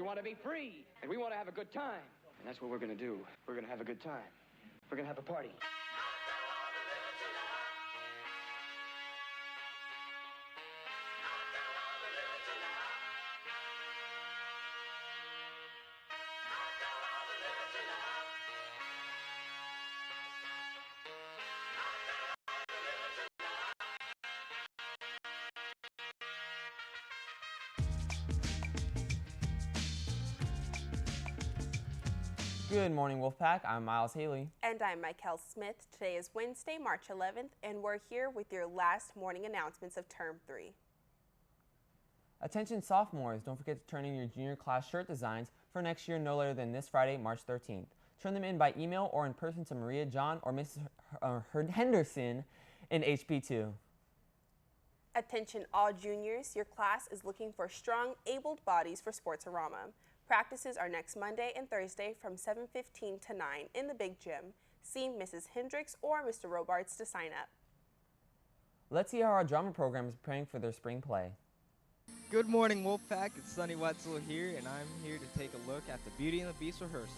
want to be free, and we want to have a good time. And that's what we're going to do. We're going to have a good time. We're going to have a party. Good morning, Wolfpack. I'm Miles Haley. And I'm Michael Smith. Today is Wednesday, March 11th, and we're here with your last morning announcements of Term 3. Attention sophomores, don't forget to turn in your junior class shirt designs for next year no later than this Friday, March 13th. Turn them in by email or in person to Maria John or Mrs. Henderson in HP2. Attention all juniors, your class is looking for strong, abled bodies for Sportsorama. Practices are next Monday and Thursday from 7:15 to 9 in the big gym. See Mrs. Hendricks or Mr. Robards to sign up. Let's see how our drama program is preparing for their spring play. Good morning, Wolfpack. It's Sonny Wetzel here, and I'm here to take a look at the Beauty and the Beast rehearsal.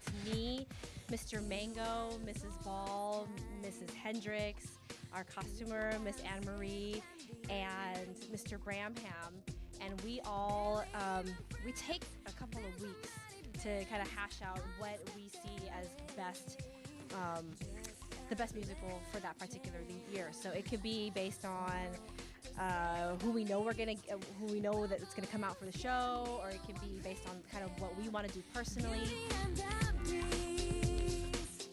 It's me, Mr. Mango, Mrs. Ball, Mrs. Hendricks, our costumer, Miss Anne Marie, and Mr. Bramham, and we all we take a couple of weeks to kind of hash out what we see as the best musical for that particular year. So it could be based on who we know that it's gonna come out for the show, or it could be based on kind of what we want to do personally.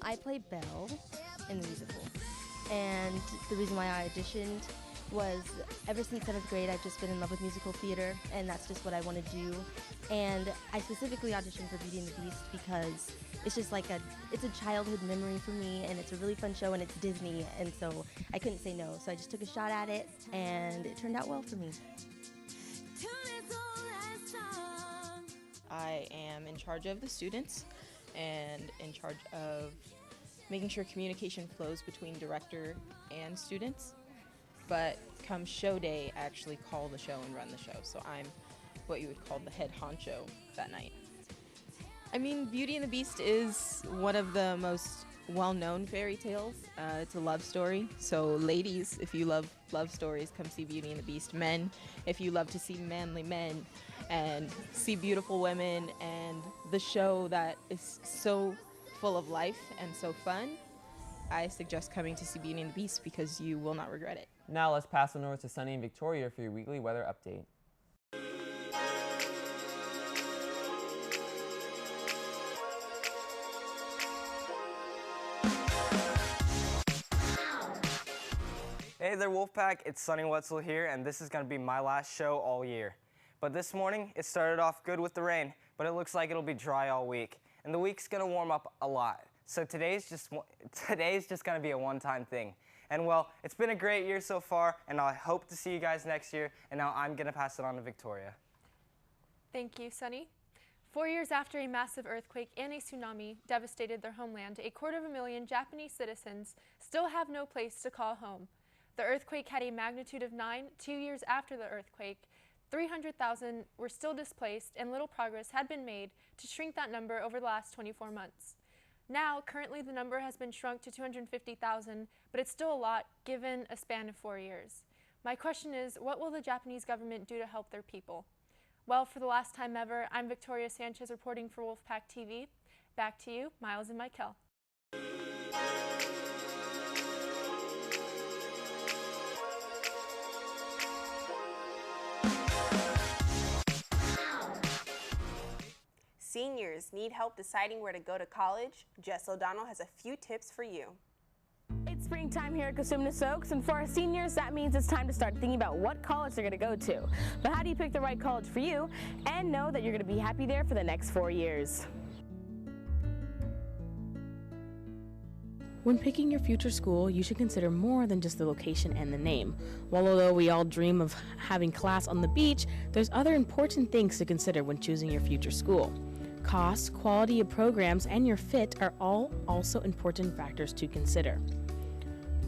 I play Belle in the musical, and the reason why I auditioned was ever since 7th grade I've just been in love with musical theater, and that's just what I want to do. And I specifically auditioned for Beauty and the Beast because it's just like it's a childhood memory for me, and it's a really fun show, and it's Disney, and so I couldn't say no. So I just took a shot at it, and it turned out well for me. I am in charge of the students and in charge of making sure communication flows between director and students. But come show day, I actually call the show and run the show. So I'm what you would call the head honcho that night. I mean, Beauty and the Beast is one of the most well-known fairy tales. It's a love story. So ladies, if you love love stories, come see Beauty and the Beast. Men, if you love to see manly men and see beautiful women and the show that is so full of life and so fun, I suggest coming to see Beauty and the Beast because you will not regret it. Now let's pass on over to Sunny and Victoria for your weekly weather update. Hey there, Wolfpack. It's Sonny Wetzel here, and this is going to be my last show all year. But this morning, it started off good with the rain, but it looks like it'll be dry all week. And the week's going to warm up a lot. So today's just going to be a one-time thing. And well, it's been a great year so far, and I hope to see you guys next year. And now I'm going to pass it on to Victoria. Thank you, Sonny. 4 years after a massive earthquake and a tsunami devastated their homeland, 250,000 Japanese citizens still have no place to call home. The earthquake had a magnitude of 9. 2 years after the earthquake, 300,000 were still displaced, and little progress had been made to shrink that number over the last 24 months. Now, currently the number has been shrunk to 250,000, but it's still a lot given a span of 4 years. My question is, what will the Japanese government do to help their people? Well, for the last time ever, I'm Victoria Sanchez reporting for Wolfpack TV. Back to you, Miles and Michael. Seniors need help deciding where to go to college? Jess O'Donnell has a few tips for you. It's springtime here at Cosumnes Oaks, and for our seniors, that means it's time to start thinking about what college they're going to go to. But how do you pick the right college for you and know that you're going to be happy there for the next 4 years? When picking your future school, you should consider more than just the location and the name. While although we all dream of having class on the beach, there's other important things to consider when choosing your future school. Cost, quality of programs, and your fit are all also important factors to consider.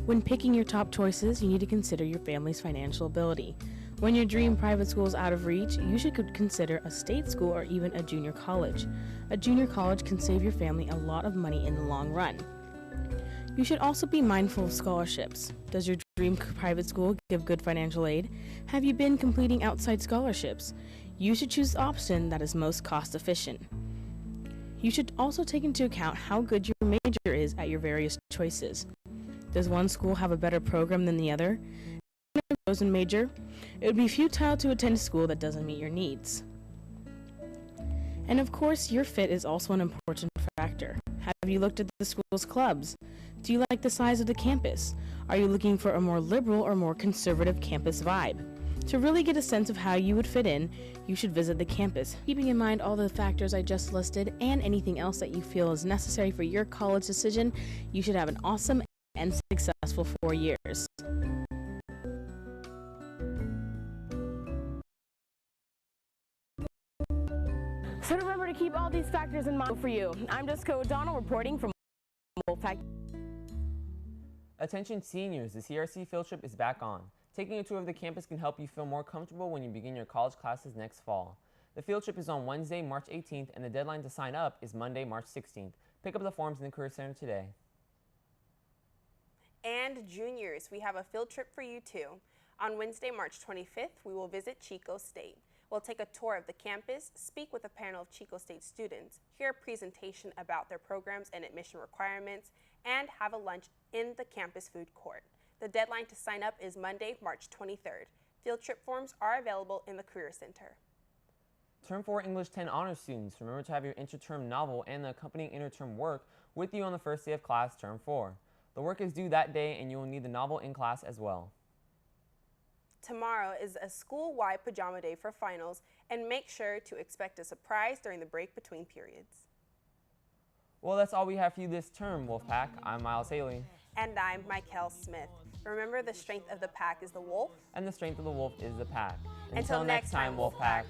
When picking your top choices, you need to consider your family's financial ability. When your dream private school is out of reach, you should consider a state school or even a junior college. A junior college can save your family a lot of money in the long run. You should also be mindful of scholarships. Does your dream private school give good financial aid? Have you been completing outside scholarships? You should choose the option that is most cost efficient. You should also take into account how good your major is at your various choices. Does one school have a better program than the other? If you have a chosen major, it would be futile to attend a school that doesn't meet your needs. And of course, your fit is also an important factor. Have you looked at the school's clubs? Do you like the size of the campus? Are you looking for a more liberal or more conservative campus vibe? To really get a sense of how you would fit in, you should visit the campus. Keeping in mind all the factors I just listed and anything else that you feel is necessary for your college decision, you should have an awesome and successful 4 years. So remember to keep all these factors in mind for you. I'm Jessica O'Donnell reporting from Wolfpack. Attention seniors, the CRC field trip is back on. Taking a tour of the campus can help you feel more comfortable when you begin your college classes next fall. The field trip is on Wednesday, March 18th, and the deadline to sign up is Monday, March 16th. Pick up the forms in the Career Center today. And juniors, we have a field trip for you too. On Wednesday, March 25th, we will visit Chico State. We'll take a tour of the campus, speak with a panel of Chico State students, hear a presentation about their programs and admission requirements, and have a lunch in the campus food court. The deadline to sign up is Monday, March 23rd. Field trip forms are available in the Career Center. Term 4 English 10 honors students, remember to have your interterm novel and the accompanying interterm work with you on the first day of class, Term 4. The work is due that day and you will need the novel in class as well. Tomorrow is a school-wide pajama day for finals, and make sure to expect a surprise during the break between periods. Well, that's all we have for you this term, Wolfpack. I'm Miles Haley. And I'm Michael Smith. Remember, the strength of the pack is the wolf. And the strength of the wolf is the pack. Until next time, Wolfpack.